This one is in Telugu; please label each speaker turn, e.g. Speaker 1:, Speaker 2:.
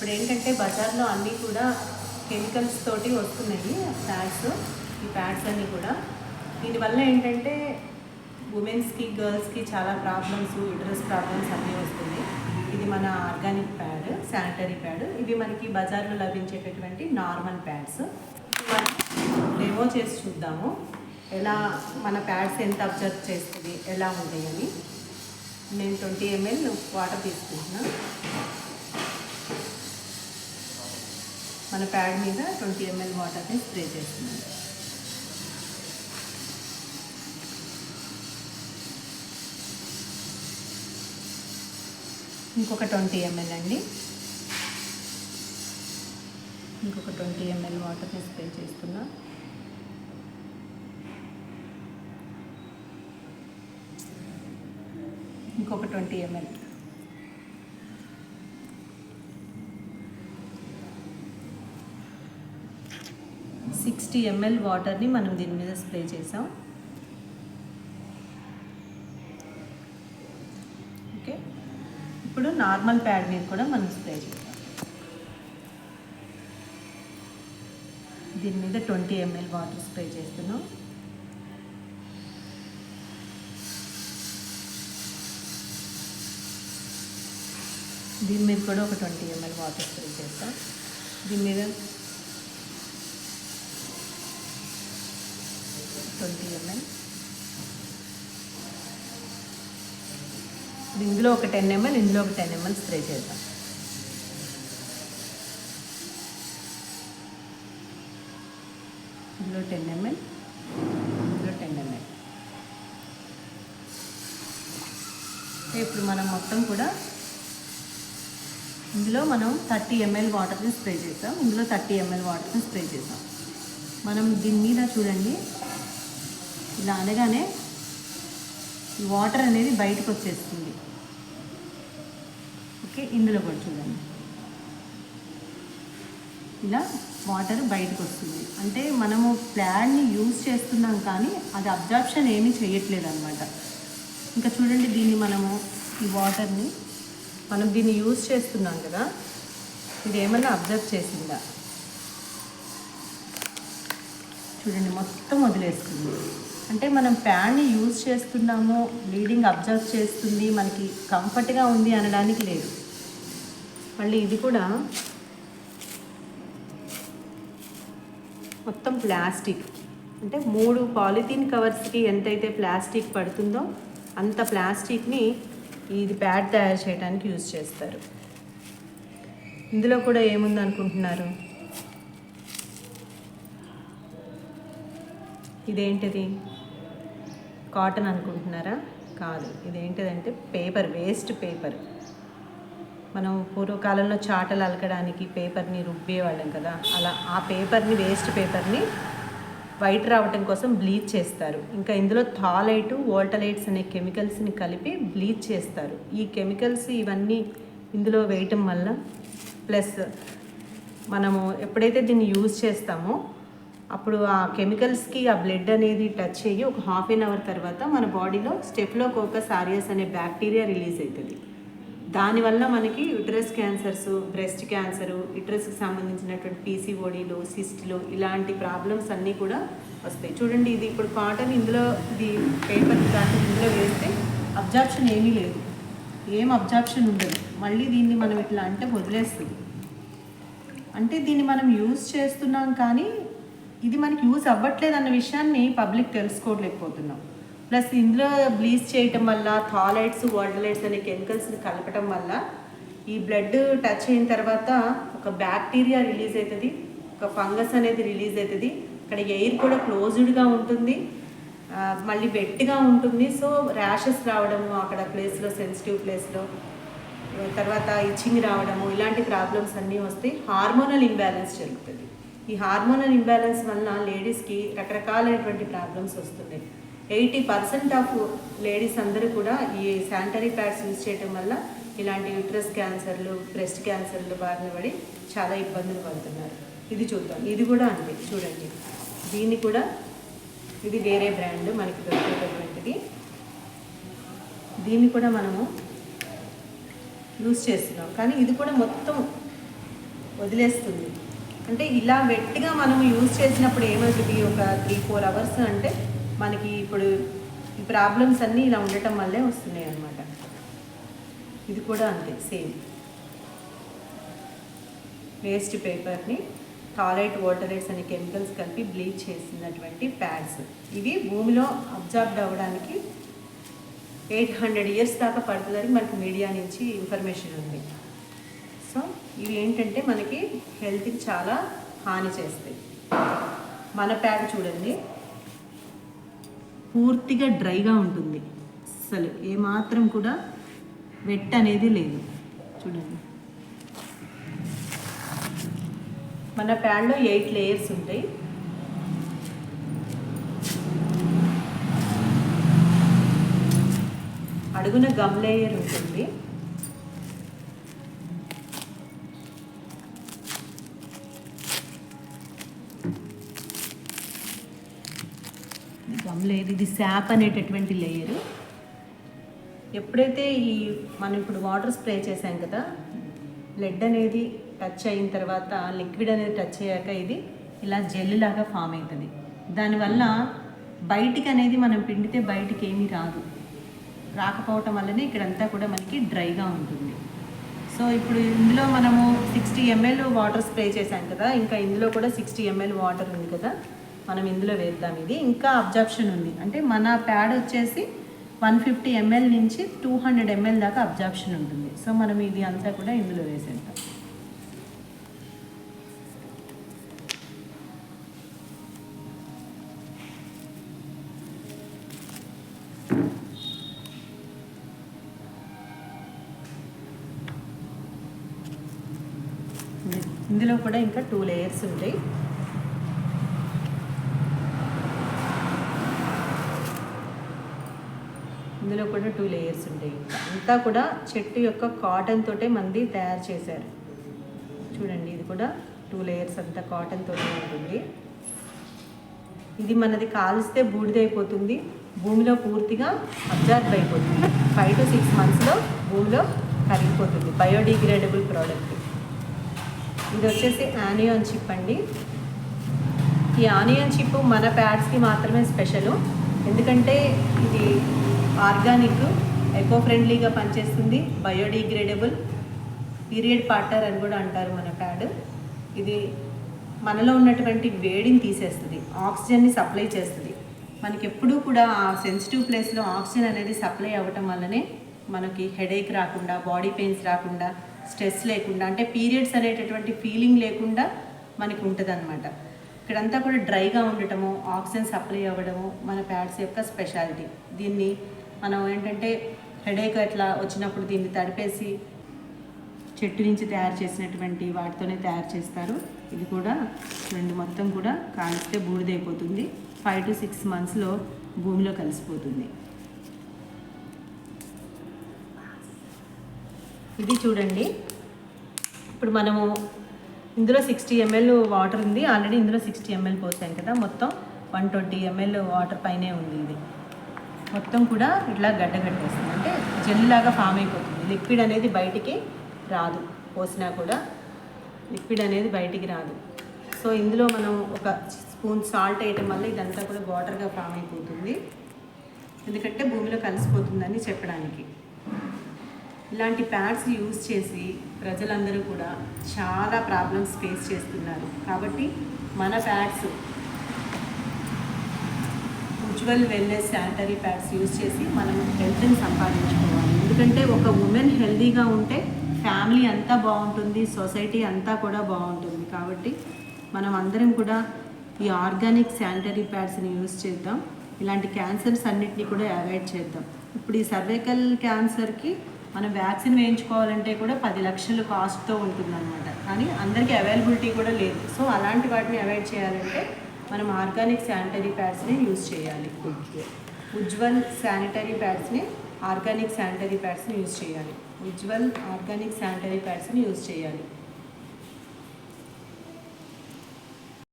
Speaker 1: ఇప్పుడు ఏంటంటే బజార్లో అన్నీ కూడా కెమికల్స్ తోటి వస్తున్నాయి ప్యాడ్స్. ఈ ప్యాడ్స్ అన్నీ కూడా దీనివల్ల ఏంటంటే ఉమెన్స్కి గర్ల్స్కి చాలా ప్రాబ్లమ్స్, యూటరస్ ప్రాబ్లమ్స్ అన్నీ వస్తున్నాయి. ఇది మన ఆర్గానిక్ ప్యాడ్, శానిటరీ ప్యాడ్. ఇవి మనకి బజార్లో లభించేటటువంటి నార్మల్ ప్యాడ్స్. మనం డెమో చేసి చూద్దాము ఎలా మన ప్యాడ్స్ ఎంత అబ్జర్వ్ చేస్తుంది, ఎలా ఉంటాయని. నేను 20 ml వాటర్ తీసుకుంటున్నాను. మన ప్యాడ్ మీద 20 ml వాటర్ని స్ప్రే చేస్తున్నాను. ఇంకొక 20 ml అండి. ఇంకొక 20 ml వాటర్ని స్ప్రే చేస్తున్నా. ఇంకొక 20 ml. $60 ml వాటర్ని మనం దీని మీద స్ప్రే చేసాం. ఓకే, ఇప్పుడు నార్మల్ ప్యాడ్ మీద కూడా మనం స్ప్రే చేద్దాం. దీని మీద 20 ml వాటర్ స్ప్రే చేస్తున్నాం. దీని మీద కూడా ఒక 20 ml వాటర్ స్ప్రే చేస్తాం. దీని మీద 20 ml. ఇందులో ఒక 10 ml, ఇందులో ఒక 10 ml స్ప్రే చేద్దాం. ఇందులో 10 ml, ఇందులో 10 ml. ఇప్పుడు మనం మొత్తం కూడా ఇందులో మనం 30 ml వాటర్ని స్ప్రే చేసాం. ఇందులో 30 ml వాటర్ని స్ప్రే చేసాం. మనం దీని మీద చూడండి, ఇలా అనగానే ఈ వాటర్ అనేది బయటకు వచ్చేస్తుంది. ఓకే, ఇందులో కూడా చూడండి, ఇలా వాటర్ బయటకు వస్తుంది. అంటే మనము ప్యాడ్ని యూజ్ చేస్తున్నాం కానీ అది అబ్జార్ప్షన్ ఏమీ చేయట్లేదు అనమాట. ఇంకా చూడండి, దీన్ని మనము ఈ వాటర్ని మనం దీన్ని యూజ్ చేస్తున్నాం కదా, ఇది ఏమన్నా అబ్జర్వ్ చేసిందా? చూడండి, మొత్తం వదిలేస్తుంది. అంటే మనం ప్యాడ్ని యూజ్ చేస్తున్నాము, బ్లీడింగ్ అబ్జర్వ్ చేస్తుంది, మనకి కంఫర్ట్గా ఉంది అనడానికి లేదు. మళ్ళీ ఇది కూడా మొత్తం ప్లాస్టిక్. అంటే 3 పాలిథీన్ కవర్స్కి ఎంతైతే ప్లాస్టిక్ పడుతుందో అంత ప్లాస్టిక్ని ఇది ప్యాడ్ తయారు చేయడానికి యూజ్ చేస్తారు. ఇందులో కూడా ఏముంది అనుకుంటున్నారు? ఇదేంటిది? కాటన్ అనుకుంటున్నారా? కాదు, ఇదేంటిదంటే పేపర్, వేస్ట్ పేపర్. మనం పూర్వకాలంలో చాటలు అలకడానికి పేపర్ని రుబ్బేవాళ్ళం కదా, అలా ఆ పేపర్ని, వేస్ట్ పేపర్ని వైట్ రావటం కోసం బ్లీచ్ చేస్తారు. ఇంకా ఇందులో థాలైట్, వోల్టలైట్స్ అనే కెమికల్స్ని కలిపి బ్లీచ్ చేస్తారు. ఈ కెమికల్స్ ఇవన్నీ ఇందులో వేయటం వల్ల, ప్లస్ మనము ఎప్పుడైతే దీన్ని యూజ్ చేస్తామో అప్పుడు ఆ కెమికల్స్కి ఆ బ్లడ్ అనేది టచ్ అయ్యి ఒక ½ an hour తర్వాత మన బాడీలో స్టెఫిలోకోకస్ ఆరియస్ అనే బ్యాక్టీరియా రిలీజ్ అవుతుంది. దానివల్ల మనకి యుటరస్ క్యాన్సర్స్, బ్రెస్ట్ క్యాన్సరు, యుటరస్కి సంబంధించినటువంటి పీసీఓడీలు, సిస్టులు, ఇలాంటి ప్రాబ్లమ్స్ అన్నీ కూడా వస్తాయి. చూడండి, ఇది ఇప్పుడు కాటన్, ఇందులో ఇది పేపర్, దాన్ని ఇందులో వేస్తే అబ్జార్ప్షన్ ఏమీ లేదు, ఏం అబ్జార్ప్షన్ ఉండదు. మళ్ళీ దీన్ని మనం ఇట్లా అంటే వదిలేస్తుంది. అంటే దీన్ని మనం యూజ్ చేస్తున్నాం కానీ ఇది మనకి యూజ్ అవ్వట్లేదు అన్న విషయాన్ని పబ్లిక్ తెలుసుకోలేకపోతున్నాం. ప్లస్ ఇందులో బ్లీచ్ చేయటం వల్ల థాలైట్స్, వోల్టలైట్స్ అనే కెమికల్స్ని కలపటం వల్ల ఈ బ్లడ్ టచ్ అయిన తర్వాత ఒక బ్యాక్టీరియా రిలీజ్ అవుతుంది, ఒక ఫంగస్ అనేది రిలీజ్ అవుతుంది. ఇక్కడ ఎయిర్ కూడా క్లోజ్డ్గా ఉంటుంది, మళ్ళీ వెట్గా ఉంటుంది. సో ర్యాషెస్ రావడము అక్కడ ప్లేస్లో, సెన్సిటివ్ ప్లేస్లో, తర్వాత ఇచ్చింగ్ రావడము, ఇలాంటి ప్రాబ్లమ్స్ అన్నీ వస్తాయి. హార్మోనల్ ఇంబ్యాలెన్స్ జరుగుతుంది. ఈ హార్మోనల్ ఇంబ్యాలెన్స్ వల్ల లేడీస్కి రకరకాలైనటువంటి ప్రాబ్లమ్స్ వస్తున్నాయి. 80% ఆఫ్ లేడీస్ అందరూ కూడా ఈ శానిటరీ ప్యాడ్స్ యూజ్ చేయడం వల్ల ఇలాంటి యూట్రస్ క్యాన్సర్లు, బ్రెస్ట్ క్యాన్సర్లు బారిన పడి చాలా ఇబ్బందులు పడుతున్నారు. ఇది చూద్దాం, ఇది కూడా అంతే. చూడండి, దీన్ని కూడా, ఇది వేరే బ్రాండ్ మనకి దొరికేటటువంటిది. దీన్ని కూడా మనము యూజ్ చేస్తున్నాం కానీ ఇది కూడా మొత్తం వదిలేస్తుంది. అంటే ఇలా వెట్టిగా మనం యూజ్ చేసినప్పుడు ఏమవుతుంది, ఒక 3-4 అవర్స్ అంటే మనకి ఇప్పుడు ఈ ప్రాబ్లమ్స్ అన్నీ ఇలా ఉండటం వల్లే వస్తున్నాయి అన్నమాట. ఇది కూడా అంతే సేమ్. వేస్ట్ పేపర్ని టాయిలెట్ వాటరేట్స్ అనే కెమికల్స్ కలిపి బ్లీచ్ చేసినటువంటి ప్యాడ్స్. ఇవి భూమిలో అబ్జార్బ్డ్ అవ్వడానికి 800 years దాకా పడుతుందని మనకి మీడియా నుంచి ఇన్ఫర్మేషన్ ఉంది. సో ఇవి ఏంటంటే మనకి హెల్త్కి చాలా హాని చేస్తాయి. మన ప్యాడ్ చూడండి, పూర్తిగా డ్రైగా ఉంటుంది, అసలు ఏమాత్రం కూడా వెట్ అనేది లేదు. చూడండి, మన ప్యాడ్లో 8 లేయర్స్ ఉంటాయి. అడుగున గమ్ లేయర్ ఉంటుంది. గమ్ లేయర్, ఇది శాప్ అనేటటువంటి లేయరు. ఎప్పుడైతే మనం ఇప్పుడు వాటర్ స్ప్రే చేసాం కదా, బ్లడ్ అనేది టచ్ అయిన తర్వాత లిక్విడ్ అనేది టచ్ అయ్యాక ఇది ఇలా జెల్ లాగా ఫామ్ అవుతుంది. దానివల్ల బయటికి అనేది మనం పిండితే బయటికి ఏమీ రాకపోవటం వల్లనే ఇక్కడంతా కూడా మనకి డ్రైగా ఉంటుంది. సో ఇప్పుడు ఇందులో మనము 60 ml వాటర్ స్ప్రే చేసాం కదా, ఇంకా ఇందులో కూడా 60 ml వాటర్ ఉంది కదా, మనం ఇందులో వేద్దాం. ఇది ఇంకా అబ్జార్ప్షన్ ఉంది, అంటే మన ప్యాడ్ వచ్చేసి 150 ml నుంచి 200 ml దాకా అబ్జార్ప్షన్ ఉంటుంది. సో మనం ఇది అంతా కూడా ఇందులో వేసేద్దాం. ఇందులో కూడా ఇంకా 2 లేయర్స్ ఉంటాయి. ఇందులో కూడా 2 లేయర్స్ ఉంటాయి. అంతా కూడా చెట్టు యొక్క కాటన్ తోటే మంది తయారు చేశారు. చూడండి, ఇది కూడా 2 లేయర్స్ అంతా కాటన్ తోటే ఉంటుంది. ఇది మనది కాల్స్తే బూడిదైపోతుంది, భూమిలో పూర్తిగా అబ్జార్బ్ అయిపోతుంది. 5 to 6 monthsలో భూమిలో కరిగిపోతుంది. Biodegradable product. ఇది వచ్చేసి ఆనియన్ చిప్ అండి. ఈ ఆనియన్ చిప్ మన ప్యాడ్స్కి మాత్రమే స్పెషల్, ఎందుకంటే ఇది ఆర్గానిక్, ఎకో ఫ్రెండ్లీగా పనిచేస్తుంది, బయోడిగ్రేడబుల్, పీరియడ్ పార్ట్నర్ అని కూడా అంటారు మన ప్యాడ్. ఇది మనలో ఉన్నటువంటి వేడిని తీసేస్తుంది, ఆక్సిజన్ని సప్లై చేస్తుంది. మనకి ఎప్పుడూ కూడా ఆ సెన్సిటివ్ ప్లేస్లో ఆక్సిజన్ అనేది సప్లై అవ్వటం వల్లనే మనకి హెడేక్ రాకుండా, బాడీ పెయిన్స్ రాకుండా, స్ట్రెస్ లేకుండా, అంటే పీరియడ్స్ అనేటటువంటి ఫీలింగ్ లేకుండా మనకి ఉంటుంది అనమాట. ఇక్కడంతా కూడా డ్రైగా ఉండటము, ఆక్సిజన్ సప్లై అవ్వడము మన ప్యాడ్స్ యొక్క స్పెషాలిటీ. దీన్ని మనం ఏంటంటే హెడేక్ అట్లా వచ్చినప్పుడు దీన్ని తడిపేసి చెట్టు నుంచి తయారు చేసినటువంటి వాటితోనే తయారు చేస్తారు. ఇది కూడా రెండు మొత్తం కూడా కాలిస్తే బూడిదైపోతుంది. 5 to 6 monthsలో భూమిలో కలిసిపోతుంది. ఇది చూడండి, ఇప్పుడు మనము ఇందులో 60 ml వాటర్ ఉంది. ఆల్రెడీ ఇందులో 60 ml పోసాం కదా, మొత్తం 120 ml వాటర్ పైనే ఉంది. ఇది మొత్తం కూడా ఇట్లా గడ్డగట్టేస్తుంది, అంటే జెల్ లాగా ఫామ్ అయిపోతుంది. లిక్విడ్ అనేది బయటికి రాదు, పోసినా కూడా లిక్విడ్ అనేది బయటికి రాదు. సో ఇందులో మనం ఒక స్పూన్ సాల్ట్ వేయటం వల్ల ఇదంతా కూడా వాటర్గా ఫామ్ అయిపోతుంది, ఎందుకంటే భూమిలో కలిసిపోతుందని చెప్పడానికి. ఇలాంటి ప్యాడ్స్ యూజ్ చేసి ప్రజలందరూ కూడా చాలా ప్రాబ్లమ్స్ ఫేస్ చేస్తున్నారు. కాబట్టి మన pads Ujjwal wellness sanitary pads use చేసి మనం హెల్త్ని సంపాదించుకోవాలి. ఎందుకంటే ఒక ఉమెన్ హెల్తీగా ఉంటే ఫ్యామిలీ అంతా బాగుంటుంది, సొసైటీ అంతా కూడా బాగుంటుంది. కాబట్టి మనం అందరం కూడా ఈ ఆర్గానిక్ శానిటరీ ప్యాడ్స్ని యూజ్ చేద్దాం. ఇలాంటి క్యాన్సర్స్ అన్నిటినీ కూడా అవాయిడ్ చేద్దాం. ఇప్పుడు ఈ సర్వైకల్ క్యాన్సర్కి మనం వ్యాక్సిన్ వేయించుకోవాలంటే కూడా 10 లక్షలు కాస్ట్తో ఉంటుందన్నమాట. కానీ అందరికీ అవైలబిలిటీ కూడా లేదు. సో అలాంటి వాటిని అవాయిడ్ చేయాలంటే మనం ఆర్గానిక్ శానిటరీ ప్యాడ్స్ని యూజ్ చేయాలి. ఉజ్వల్ శానిటరీ ప్యాడ్స్ని, ఆర్గానిక్ శానిటరీ ప్యాడ్స్ని యూజ్ చేయాలి. ఉజ్వల్ ఆర్గానిక్ శానిటరీ ప్యాడ్స్ని యూజ్ చేయాలి.